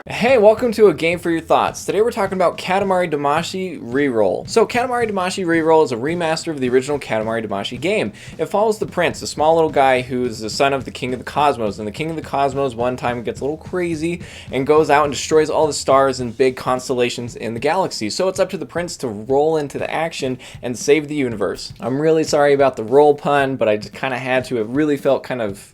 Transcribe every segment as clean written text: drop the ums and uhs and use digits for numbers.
Hey, welcome to A Game for Your Thoughts. Today we're talking about Katamari Damacy Reroll. So Katamari Damacy Reroll is a remaster of the original Katamari Damacy game. It follows the prince, a small little guy who's the son of the king of the cosmos. And the king of the cosmos one time gets a little crazy and goes out and destroys all the stars and big constellations in the galaxy. So it's up to the prince to roll into the action and save the universe. I'm really sorry about the roll pun, but I just kind of had to. It really felt kind of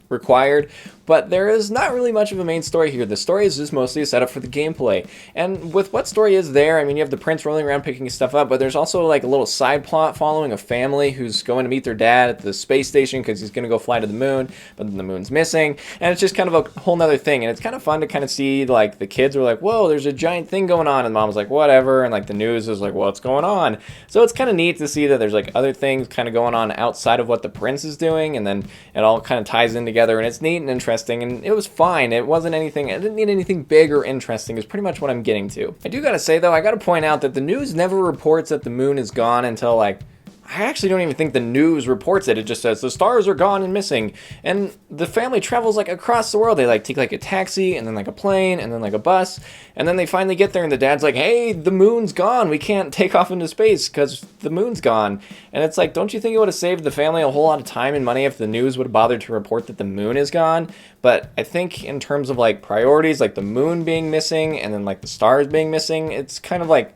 required, but there is not really much of a main story here. The story is just mostly a setup for the gameplay. And with what story is there, I mean, you have the prince rolling around picking stuff up, but there's also like a little side plot following a family who's going to meet their dad at the space station because he's going to go fly to the moon, but then the moon's missing, and it's just kind of a whole nother thing. And it's kind of fun to kind of see, like, the kids are like, whoa, there's a giant thing going on, and mom's like, whatever, and like the news is like, what's going on? So it's kind of neat to see that there's like other things kind of going on outside of what the prince is doing, and then it all kind of ties in together, and it's neat and interesting, and it was fine. It wasn't anything, I didn't need anything big or interesting, is pretty much what I'm getting to. I do gotta say though, I gotta point out that the news never reports that the moon is gone until like, I actually don't even think the news reports it. It just says the stars are gone and missing. And the family travels like across the world. They like take like a taxi and then like a plane and then like a bus. And then they finally get there and the dad's like, hey, the moon's gone. We can't take off into space because the moon's gone. And it's like, don't you think it would have saved the family a whole lot of time and money if the news would have bothered to report that the moon is gone? But I think in terms of like priorities, like the moon being missing and then like the stars being missing, it's kind of like,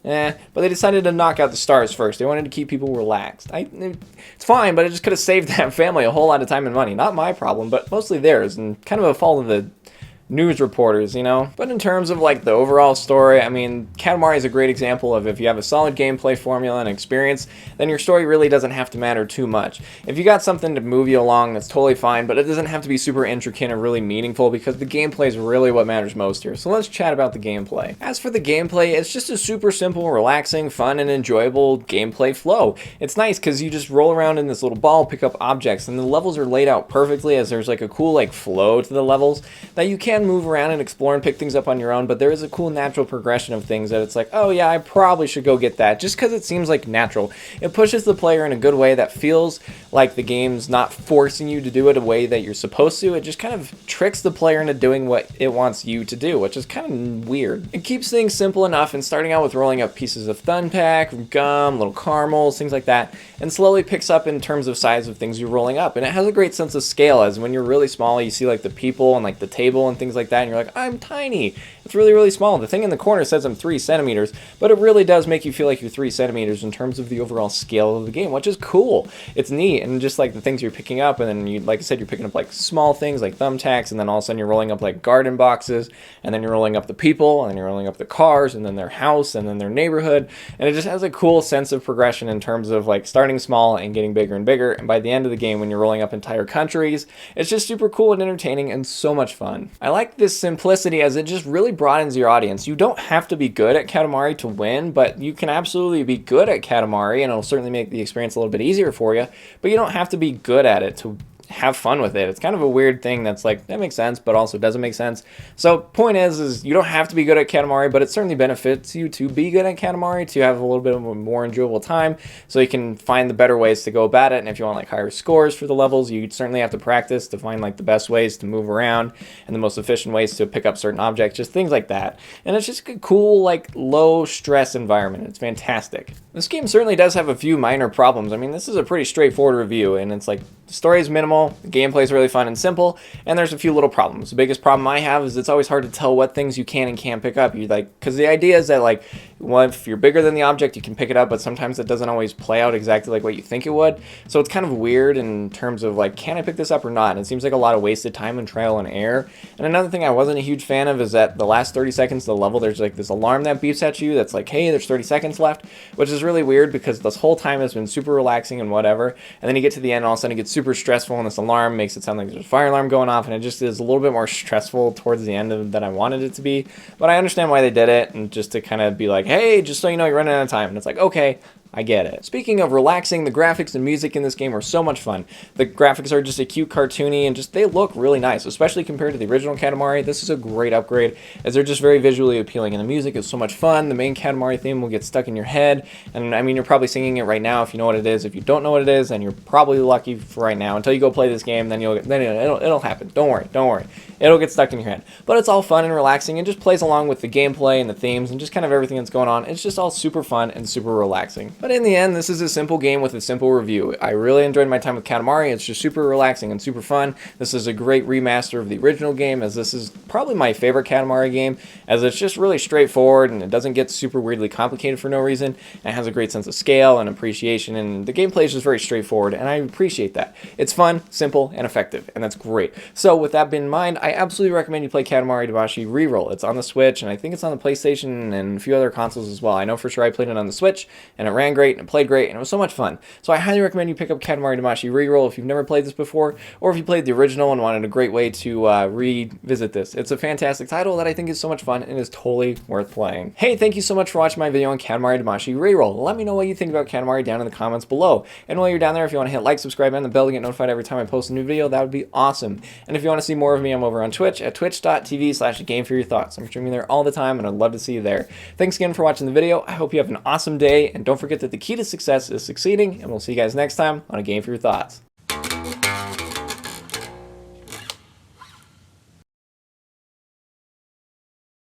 but they decided to knock out the stars first. They wanted to keep people relaxed. It's fine, but it just could have saved that family a whole lot of time and money. Not my problem, but mostly theirs, and kind of a fault of the news reporters, you know? But in terms of like the overall story, I mean, Katamari is a great example of if you have a solid gameplay formula and experience, then your story really doesn't have to matter too much. If you got something to move you along, that's totally fine, but it doesn't have to be super intricate or really meaningful because the gameplay is really what matters most here. So let's chat about the gameplay. As for the gameplay, it's just a super simple, relaxing, fun, and enjoyable gameplay flow. It's nice because you just roll around in this little ball, pick up objects, and the levels are laid out perfectly as there's like a cool like flow to the levels that you can move around and explore and pick things up on your own, but there is a cool natural progression of things that it's like, oh yeah, I probably should go get that, just because it seems like natural. It pushes the player in a good way that feels like the game's not forcing you to do it a way that you're supposed to. It just kind of tricks the player into doing what it wants you to do, which is kind of weird. It keeps things simple enough, and starting out with rolling up pieces of thumbtack, gum, little caramels, things like that, and slowly picks up in terms of size of things you're rolling up. And it has a great sense of scale, as when you're really small, you see like the people and like the table and things like that, and you're like, I'm tiny. It's really, really small. The thing in the corner says I'm 3 centimeters, but it really does make you feel like you're 3 centimeters in terms of the overall scale of the game, which is cool. It's neat, and just like the things you're picking up, and then you, like I said, you're picking up like small things like thumbtacks, and then all of a sudden you're rolling up like garden boxes, and then you're rolling up the people, and then you're rolling up the cars, and then their house, and then their neighborhood, and it just has a cool sense of progression in terms of like starting small and getting bigger and bigger, and by the end of the game when you're rolling up entire countries, it's just super cool and entertaining and so much fun. I like this simplicity as it just really broadens your audience. You don't have to be good at Katamari to win, but you can absolutely be good at Katamari, and it'll certainly make the experience a little bit easier for you, but you don't have to be good at it to have fun with it. It's kind of a weird thing that's like, that makes sense, but also doesn't make sense. So point is you don't have to be good at Katamari, but it certainly benefits you to be good at Katamari, to have a little bit of a more enjoyable time, so you can find the better ways to go about it. And if you want like higher scores for the levels, you certainly have to practice to find like the best ways to move around and the most efficient ways to pick up certain objects, just things like that. And it's just a cool, like, low stress environment. It's fantastic. This game certainly does have a few minor problems. I mean, this is a pretty straightforward review, and it's like, the story is minimal, the gameplay is really fun and simple, and there's a few little problems. The biggest problem I have is it's always hard to tell what things you can and can't pick up. You like, because the idea is that like, well, if you're bigger than the object, you can pick it up, but sometimes it doesn't always play out exactly like what you think it would. So it's kind of weird in terms of like, can I pick this up or not? And it seems like a lot of wasted time and trial and error. And another thing I wasn't a huge fan of is that the last 30 seconds of the level, there's like this alarm that beeps at you that's like, hey, there's 30 seconds left, which is really weird because this whole time has been super relaxing and whatever. And then you get to the end, all of a sudden it gets super stressful, and this alarm makes it sound like there's a fire alarm going off, and it just is a little bit more stressful towards the end than I wanted it to be. But I understand why they did it, and just to kind of be like, hey, just so you know, you're running out of time. And it's like, okay, I get it. Speaking of relaxing, the graphics and music in this game are so much fun. The graphics are just a cute cartoony and just they look really nice, especially compared to the original Katamari. This is a great upgrade as they're just very visually appealing, and the music is so much fun. The main Katamari theme will get stuck in your head, and I mean, you're probably singing it right now if you know what it is. If you don't know what it is, then you're probably lucky for right now. Until you go play this game, then it'll happen. Don't worry. It'll get stuck in your head. But it's all fun and relaxing and just plays along with the gameplay and the themes and just kind of everything that's going on. It's just all super fun and super relaxing. But in the end, this is a simple game with a simple review. I really enjoyed my time with Katamari. It's just super relaxing and super fun. This is a great remaster of the original game, as this is probably my favorite Katamari game, as it's just really straightforward and it doesn't get super weirdly complicated for no reason. And it has a great sense of scale and appreciation, and the gameplay is just very straightforward, and I appreciate that. It's fun, simple, and effective, and that's great. So with that in mind, I absolutely recommend you play Katamari Damacy Reroll. It's on the Switch, and I think it's on the PlayStation and a few other consoles as well. I know for sure I played it on the Switch, and it ran great, and it played great, and it was so much fun. So I highly recommend you pick up Katamari Damacy Reroll if you've never played this before, or if you played the original and wanted a great way to revisit this. It's a fantastic title that I think is so much fun and is totally worth playing. Hey, thank you so much for watching my video on Katamari Damacy Reroll. Let me know what you think about Katamari down in the comments below. And while you're down there, if you want to hit like, subscribe, and the bell to get notified every time I post a new video, that would be awesome. And if you want to see more of me, I'm over on Twitch at twitch.tv/gameforyourthoughts. I'm streaming there all the time, and I'd love to see you there. Thanks again for watching the video. I hope you have an awesome day, and don't forget that the key to success is succeeding, and we'll see you guys next time on A Game for Your Thoughts.